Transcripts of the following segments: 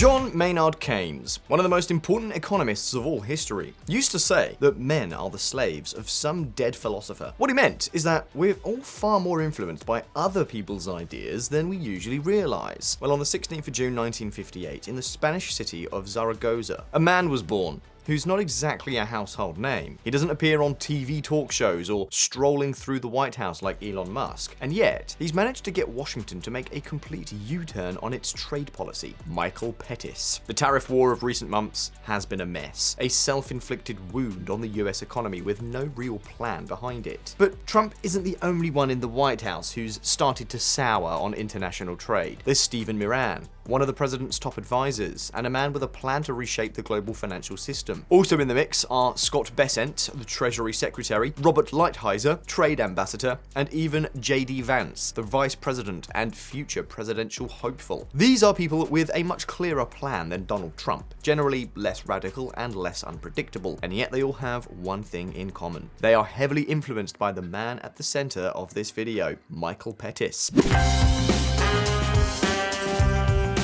John Maynard Keynes, one of the most important economists of all history, used to say that men are the slaves of some dead philosopher. What he meant is that we're all far more influenced by other people's ideas than we usually realise. Well, on the 16th of June 1958, in the Spanish city of Zaragoza, a man was born who's not exactly a household name. He doesn't appear on TV talk shows or strolling through the White House like Elon Musk, and yet he's managed to get Washington to make a complete U-turn on its trade policy. Michael Pettis. The tariff war of recent months has been a mess, a self-inflicted wound on the US economy with no real plan behind it. But Trump isn't the only one in the White House who's started to sour on international trade. There's Stephen Miran, one of the president's top advisors, and a man with a plan to reshape the global financial system. Also in the mix are Scott Bessent, the Treasury Secretary, Robert Lighthizer, Trade Ambassador, and even J.D. Vance, the Vice President and future presidential hopeful. These are people with a much clearer plan than Donald Trump, generally less radical and less unpredictable, and yet they all have one thing in common. They are heavily influenced by the man at the center of this video, Michael Pettis.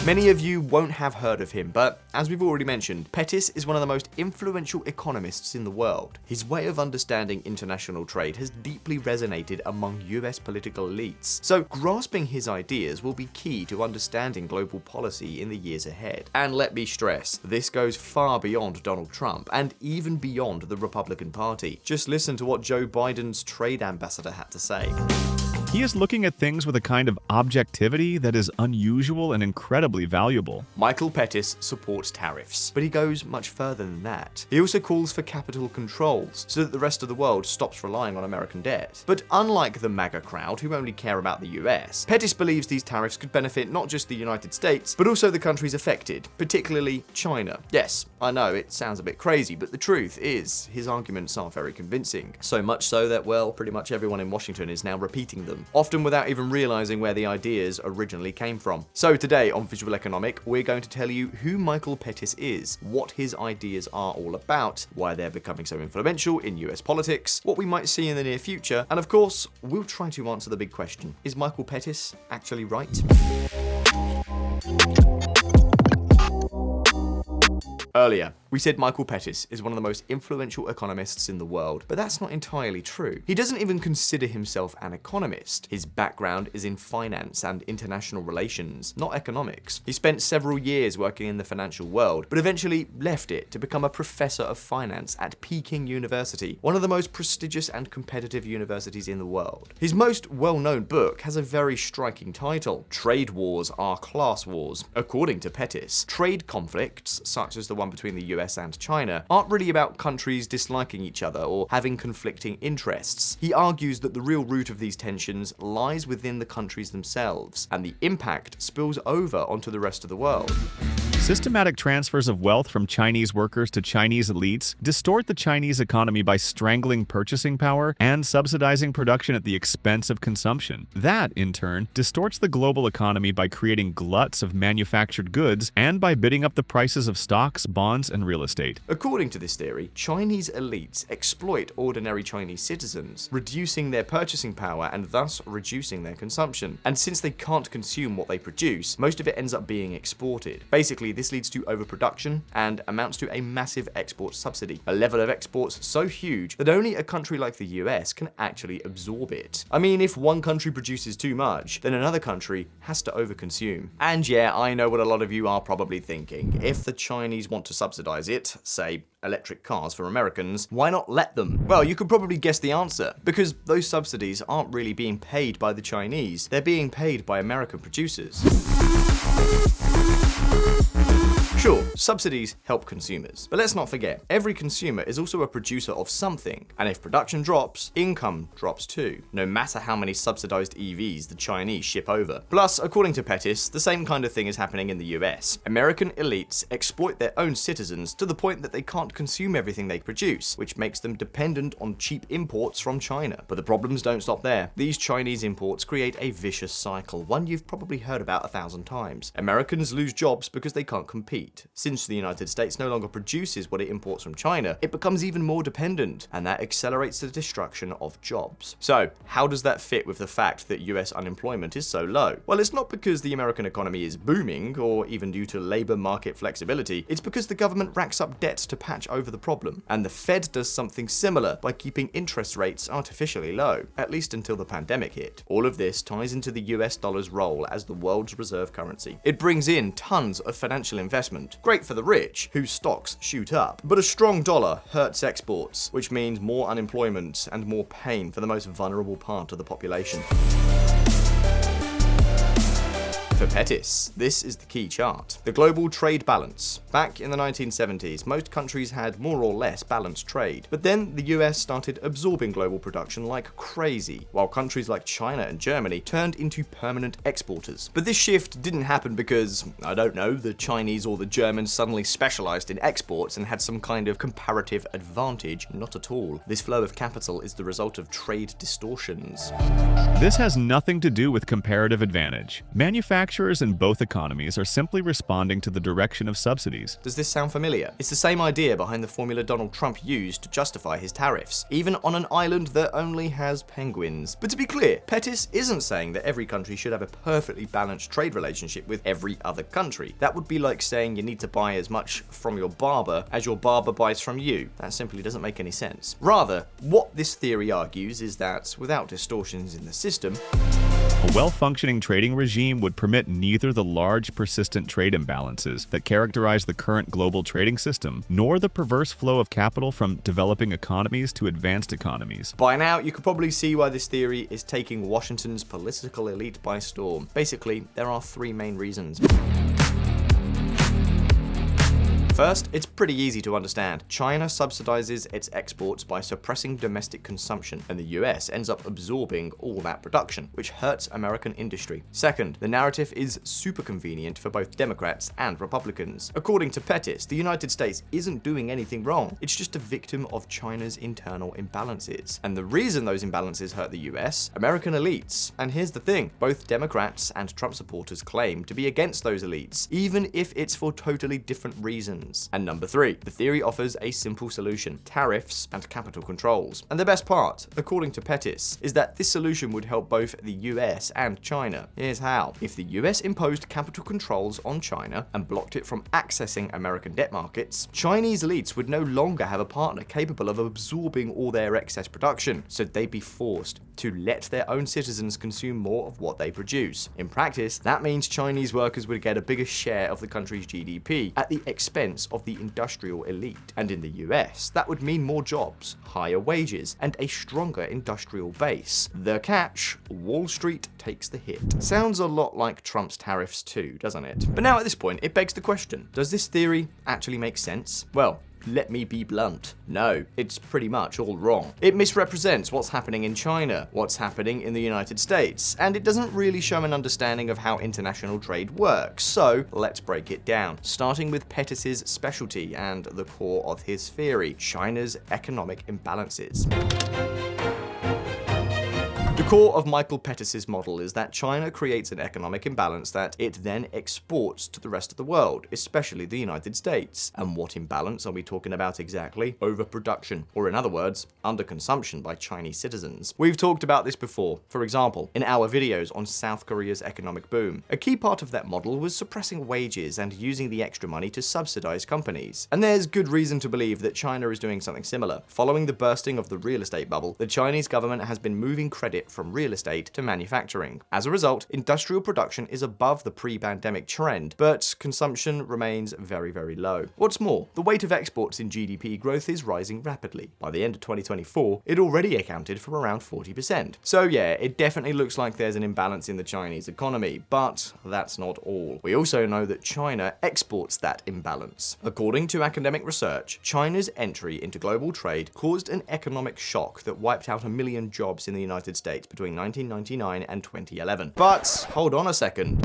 Many of you won't have heard of him, but as we've already mentioned, Pettis is one of the most influential economists in the world. His way of understanding international trade has deeply resonated among US political elites, so grasping his ideas will be key to understanding global policy in the years ahead. And let me stress, this goes far beyond Donald Trump and even beyond the Republican Party. Just listen to what Joe Biden's trade ambassador had to say. He is looking at things with a kind of objectivity that is unusual and incredibly valuable. Michael Pettis supports tariffs, but he goes much further than that. He also calls for capital controls so that the rest of the world stops relying on American debt. But unlike the MAGA crowd, who only care about the US, Pettis believes these tariffs could benefit not just the United States, but also the countries affected, particularly China. Yes, I know, it sounds a bit crazy, but the truth is, his arguments are very convincing. So much so that, well, pretty much everyone in Washington is now repeating them, often without even realizing where the ideas originally came from. So today on Visualeconomik, we're going to tell you who Michael Pettis is, what his ideas are all about, why they're becoming so influential in US politics, what we might see in the near future, and of course, we'll try to answer the big question: is Michael Pettis actually right? Earlier, we said Michael Pettis is one of the most influential economists in the world, but that's not entirely true. He doesn't even consider himself an economist. His background is in finance and international relations, not economics. He spent several years working in the financial world, but eventually left it to become a professor of finance at Peking University, one of the most prestigious and competitive universities in the world. His most well-known book has a very striking title: Trade Wars Are Class Wars. According to Pettis, trade conflicts, such as the one between the US and China, aren't really about countries disliking each other or having conflicting interests. He argues that the real root of these tensions lies within the countries themselves, and the impact spills over onto the rest of the world. Systematic transfers of wealth from Chinese workers to Chinese elites distort the Chinese economy by strangling purchasing power and subsidizing production at the expense of consumption. That, in turn, distorts the global economy by creating gluts of manufactured goods and by bidding up the prices of stocks, bonds, and real estate. According to this theory, Chinese elites exploit ordinary Chinese citizens, reducing their purchasing power and thus reducing their consumption. And since they can't consume what they produce, most of it ends up being exported. Basically, this leads to overproduction and amounts to a massive export subsidy, a level of exports so huge that only a country like the US can actually absorb it. I mean, if one country produces too much, then another country has to overconsume. And yeah, I know what a lot of you are probably thinking. If the Chinese want to subsidize it, say electric cars for Americans, why not let them? Well, you could probably guess the answer, because those subsidies aren't really being paid by the Chinese, they're being paid by American producers. Sure, subsidies help consumers, but let's not forget, every consumer is also a producer of something, and if production drops, income drops too, no matter how many subsidized EVs the Chinese ship over. Plus, according to Pettis, the same kind of thing is happening in the US. American elites exploit their own citizens to the point that they can't consume everything they produce, which makes them dependent on cheap imports from China. But the problems don't stop there. These Chinese imports create a vicious cycle, one you've probably heard about 1,000 times. Americans lose jobs because they can't compete. compete. Since the United States no longer produces what it imports from China, it becomes even more dependent, and that accelerates the destruction of jobs. So, how does that fit with the fact that US unemployment is so low? Well, it's not because the American economy is booming, or even due to labor market flexibility. It's because the government racks up debts to patch over the problem, and the Fed does something similar by keeping interest rates artificially low, at least until the pandemic hit. All of this ties into the US dollar's role as the world's reserve currency. It brings in tons of financial investment, great for the rich, whose stocks shoot up. But a strong dollar hurts exports, which means more unemployment and more pain for the most vulnerable part of the population. For Pettis, this is the key chart. The global trade balance. Back in the 1970s, most countries had more or less balanced trade. But then the US started absorbing global production like crazy, while countries like China and Germany turned into permanent exporters. But this shift didn't happen because, I don't know, the Chinese or the Germans suddenly specialized in exports and had some kind of comparative advantage. Not at all. This flow of capital is the result of trade distortions. This has nothing to do with comparative advantage. Manufacturers in both economies are simply responding to the direction of subsidies. Does this sound familiar? It's the same idea behind the formula Donald Trump used to justify his tariffs, even on an island that only has penguins. But to be clear, Pettis isn't saying that every country should have a perfectly balanced trade relationship with every other country. That would be like saying you need to buy as much from your barber as your barber buys from you. That simply doesn't make any sense. Rather, what this theory argues is that without distortions in the system, A well-functioning trading regime would permit neither the large, persistent trade imbalances that characterize the current global trading system, nor the perverse flow of capital from developing economies to advanced economies. By now, you could probably see why this theory is taking Washington's political elite by storm. Basically, there are three main reasons. First, it's pretty easy to understand. China subsidizes its exports by suppressing domestic consumption, and the US ends up absorbing all that production, which hurts American industry. Second, the narrative is super convenient for both Democrats and Republicans. According to Pettis, the United States isn't doing anything wrong. It's just a victim of China's internal imbalances. And the reason those imbalances hurt the US? American elites. And here's the thing, both Democrats and Trump supporters claim to be against those elites, even if it's for totally different reasons. And number three, the theory offers a simple solution: tariffs and capital controls. And the best part, according to Pettis, is that this solution would help both the US and China. Here's how. If the US imposed capital controls on China and blocked it from accessing American debt markets, Chinese elites would no longer have a partner capable of absorbing all their excess production, so they'd be forced to let their own citizens consume more of what they produce. In practice, that means Chinese workers would get a bigger share of the country's GDP at the expense of the industrial elite. And in the US, that would mean more jobs, higher wages, and a stronger industrial base. The catch: Wall Street takes the hit. Sounds a lot like Trump's tariffs too, doesn't it? But now at this point, it begs the question, does this theory actually make sense? Well, let me be blunt. No, it's pretty much all wrong. It misrepresents what's happening in China, what's happening in the United States, and it doesn't really show an understanding of how international trade works. So let's break it down, starting with Pettis's specialty and the core of his theory: China's economic imbalances. The core of Michael Pettis's model is that China creates an economic imbalance that it then exports to the rest of the world, especially the United States. And what imbalance are we talking about exactly? Overproduction, or in other words, underconsumption by Chinese citizens. We've talked about this before. For example, in our videos on South Korea's economic boom, a key part of that model was suppressing wages and using the extra money to subsidize companies. And there's good reason to believe that China is doing something similar. Following the bursting of the real estate bubble, the Chinese government has been moving credit from real estate to manufacturing. As a result, industrial production is above the pre-pandemic trend, but consumption remains very, very low. What's more, the weight of exports in GDP growth is rising rapidly. By the end of 2024, it already accounted for around 40%. So yeah, it definitely looks like there's an imbalance in the Chinese economy, but that's not all. We also know that China exports that imbalance. According to academic research, China's entry into global trade caused an economic shock that wiped out 1 million jobs in the United States between 1999 and 2011. But hold on a second.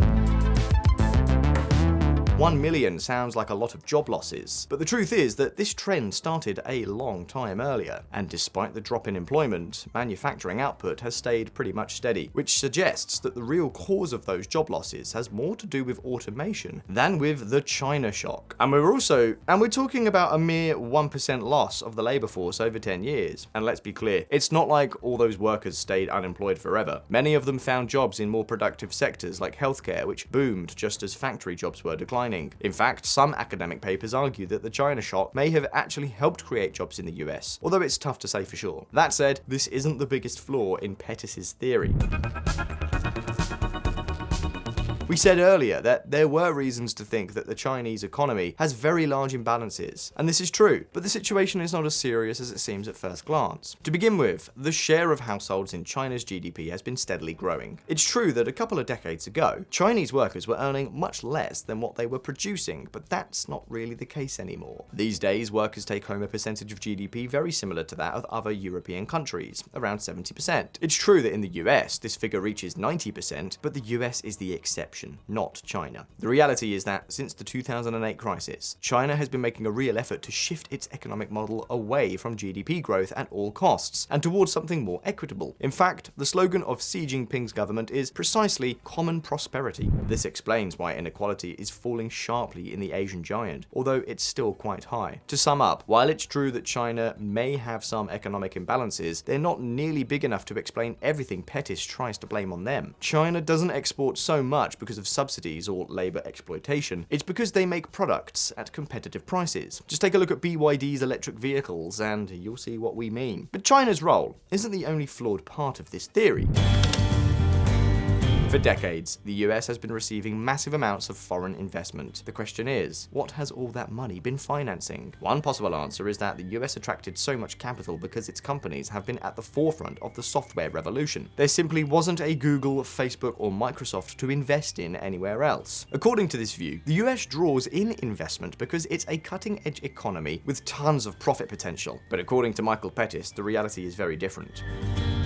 1 million sounds like a lot of job losses, but the truth is that this trend started a long time earlier, and despite the drop in employment, manufacturing output has stayed pretty much steady, which suggests that the real cause of those job losses has more to do with automation than with the China shock. And we're talking about a mere 1% loss of the labor force over 10 years. And let's be clear, it's not like all those workers stayed unemployed forever. Many of them found jobs in more productive sectors like healthcare, which boomed just as factory jobs were declining. In fact, some academic papers argue that the China shock may have actually helped create jobs in the US, although it's tough to say for sure. That said, this isn't the biggest flaw in Pettis' theory. We said earlier that there were reasons to think that the Chinese economy has very large imbalances, and this is true, but the situation is not as serious as it seems at first glance. To begin with, the share of households in China's GDP has been steadily growing. It's true that a couple of decades ago, Chinese workers were earning much less than what they were producing, but that's not really the case anymore. These days, workers take home a percentage of GDP very similar to that of other European countries, around 70%. It's true that in the US, this figure reaches 90%, but the US is the exception, not China. The reality is that since the 2008 crisis, China has been making a real effort to shift its economic model away from GDP growth at all costs and towards something more equitable. In fact, the slogan of Xi Jinping's government is precisely common prosperity. This explains why inequality is falling sharply in the Asian giant, although it's still quite high. To sum up, while it's true that China may have some economic imbalances, they're not nearly big enough to explain everything Pettis tries to blame on them. China doesn't export so much because of subsidies or labor exploitation. It's because they make products at competitive prices. Just take a look at BYD's electric vehicles and you'll see what we mean. But China's role isn't the only flawed part of this theory. For decades, the US has been receiving massive amounts of foreign investment. The question is, what has all that money been financing? One possible answer is that the US attracted so much capital because its companies have been at the forefront of the software revolution. There simply wasn't a Google, Facebook, or Microsoft to invest in anywhere else. According to this view, the US draws in investment because it's a cutting-edge economy with tons of profit potential. But according to Michael Pettis, the reality is very different.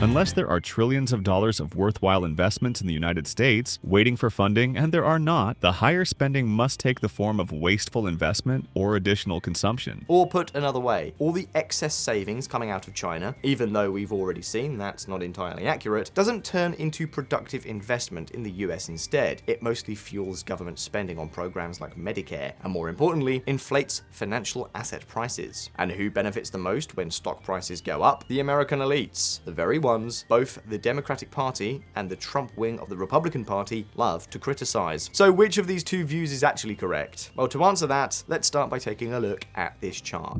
Unless there are trillions of dollars of worthwhile investments in the United States waiting for funding, and there are not, the higher spending must take the form of wasteful investment or additional consumption. Or put another way, all the excess savings coming out of China, even though we've already seen that's not entirely accurate, doesn't turn into productive investment in the US instead. It mostly fuels government spending on programs like Medicare, and more importantly, inflates financial asset prices. And who benefits the most when stock prices go up? The American elites, the very ones both the Democratic Party and the Trump wing of the Republican Party love to criticize. So which of these two views is actually correct? Well, to answer that, let's start by taking a look at this chart.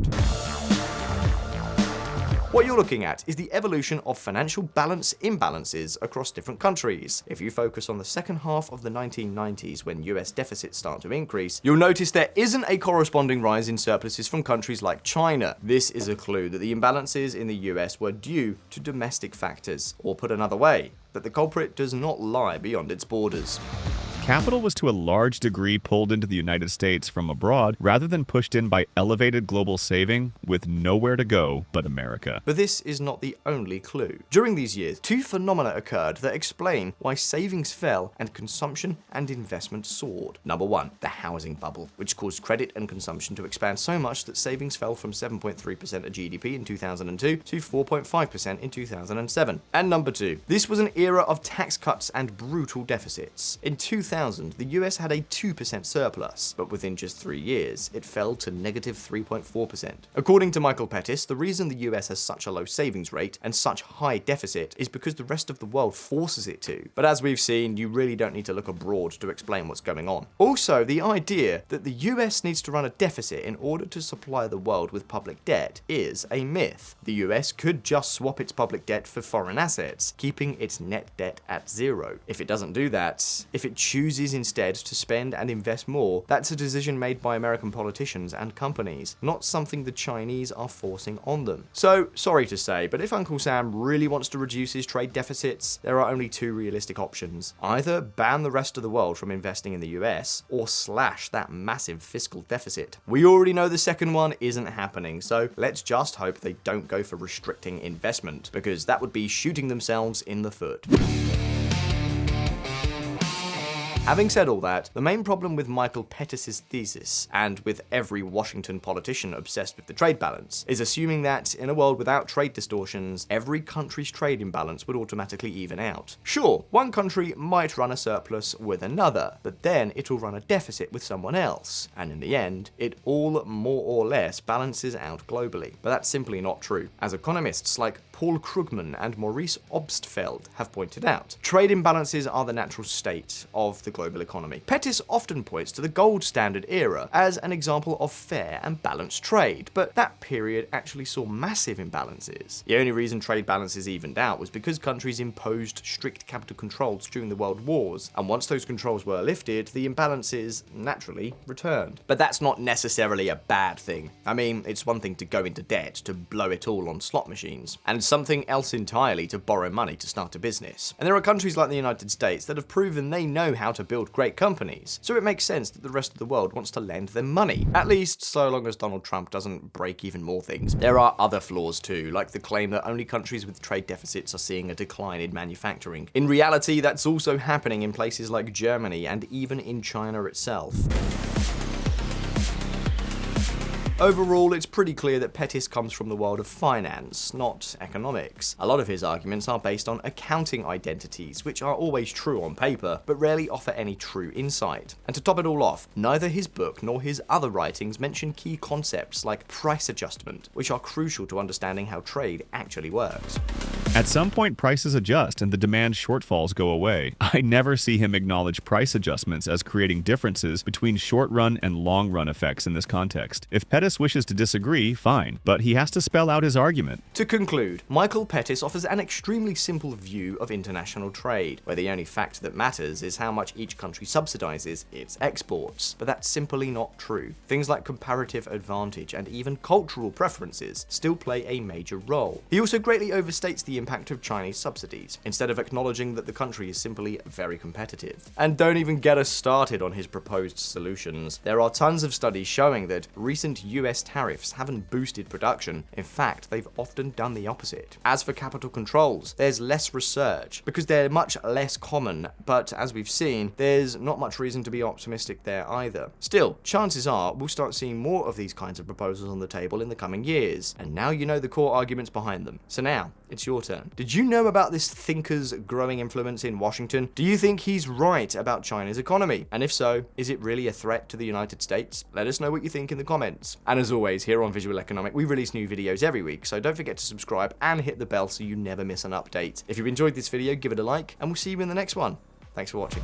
What you're looking at is the evolution of financial balance imbalances across different countries. If you focus on the second half of the 1990s when US deficits start to increase, you'll notice there isn't a corresponding rise in surpluses from countries like China. This is a clue that the imbalances in the US were due to domestic factors, or put another way, that the culprit does not lie beyond its borders. Capital was to a large degree pulled into the United States from abroad rather than pushed in by elevated global saving with nowhere to go but America. But this is not the only clue. During these years, two phenomena occurred that explain why savings fell and consumption and investment soared. Number one, the housing bubble, which caused credit and consumption to expand so much that savings fell from 7.3% of GDP in 2002 to 4.5% in 2007. And number two, this was an era of tax cuts and brutal deficits. In 2000, the US had a 2% surplus, but within just 3 years, it fell to negative 3.4%. According to Michael Pettis, the reason the US has such a low savings rate and such high deficit is because the rest of the world forces it to. But as we've seen, you really don't need to look abroad to explain what's going on. Also, the idea that the US needs to run a deficit in order to supply the world with public debt is a myth. The US could just swap its public debt for foreign assets, keeping its net debt at zero. If it doesn't do that, if it chooses instead to spend and invest more, that's a decision made by American politicians and companies, not something the Chinese are forcing on them. So, sorry to say, but if Uncle Sam really wants to reduce his trade deficits, there are only two realistic options. Either ban the rest of the world from investing in the US, or slash that massive fiscal deficit. We already know the second one isn't happening, so let's just hope they don't go for restricting investment, because that would be shooting themselves in the foot. Having said all that, the main problem with Michael Pettis' thesis, and with every Washington politician obsessed with the trade balance, is assuming that in a world without trade distortions, every country's trade imbalance would automatically even out. Sure, one country might run a surplus with another, but then it'll run a deficit with someone else, and in the end, it all more or less balances out globally. But that's simply not true. As economists like Paul Krugman and Maurice Obstfeld have pointed out, trade imbalances are the natural state of the global economy. Pettis often points to the gold standard era as an example of fair and balanced trade, but that period actually saw massive imbalances. The only reason trade balances evened out was because countries imposed strict capital controls during the world wars, and once those controls were lifted, the imbalances naturally returned. But that's not necessarily a bad thing. I mean, it's one thing to go into debt, to blow it all on slot machines, and something else entirely to borrow money to start a business. And there are countries like the United States that have proven they know how to build great companies, so it makes sense that the rest of the world wants to lend them money. At least, so long as Donald Trump doesn't break even more things. There are other flaws too, like the claim that only countries with trade deficits are seeing a decline in manufacturing. In reality, that's also happening in places like Germany and even in China itself. Overall, it's pretty clear that Pettis comes from the world of finance, not economics. A lot of his arguments are based on accounting identities, which are always true on paper, but rarely offer any true insight. And to top it all off, neither his book nor his other writings mention key concepts like price adjustment, which are crucial to understanding how trade actually works. At some point, prices adjust and the demand shortfalls go away. I never see him acknowledge price adjustments as creating differences between short-run and long-run effects in this context. If Pettis wishes to disagree, fine, but he has to spell out his argument. To conclude, Michael Pettis offers an extremely simple view of international trade, where the only fact that matters is how much each country subsidizes its exports. But that's simply not true. Things like comparative advantage and even cultural preferences still play a major role. He also greatly overstates the impact of Chinese subsidies, instead of acknowledging that the country is simply very competitive. And don't even get us started on his proposed solutions. There are tons of studies showing that recent US tariffs haven't boosted production. In fact, they've often done the opposite. As for capital controls, there's less research because they're much less common, but as we've seen, there's not much reason to be optimistic there either. Still, chances are we'll start seeing more of these kinds of proposals on the table in the coming years, and now you know the core arguments behind them. So now, it's your turn. Did you know about this thinker's growing influence in Washington? Do you think he's right about China's economy? And if so, is it really a threat to the United States? Let us know what you think in the comments. And as always, here on Visualeconomik, we release new videos every week, so don't forget to subscribe and hit the bell so you never miss an update. If you enjoyed this video, give it a like, and we'll see you in the next one. Thanks for watching.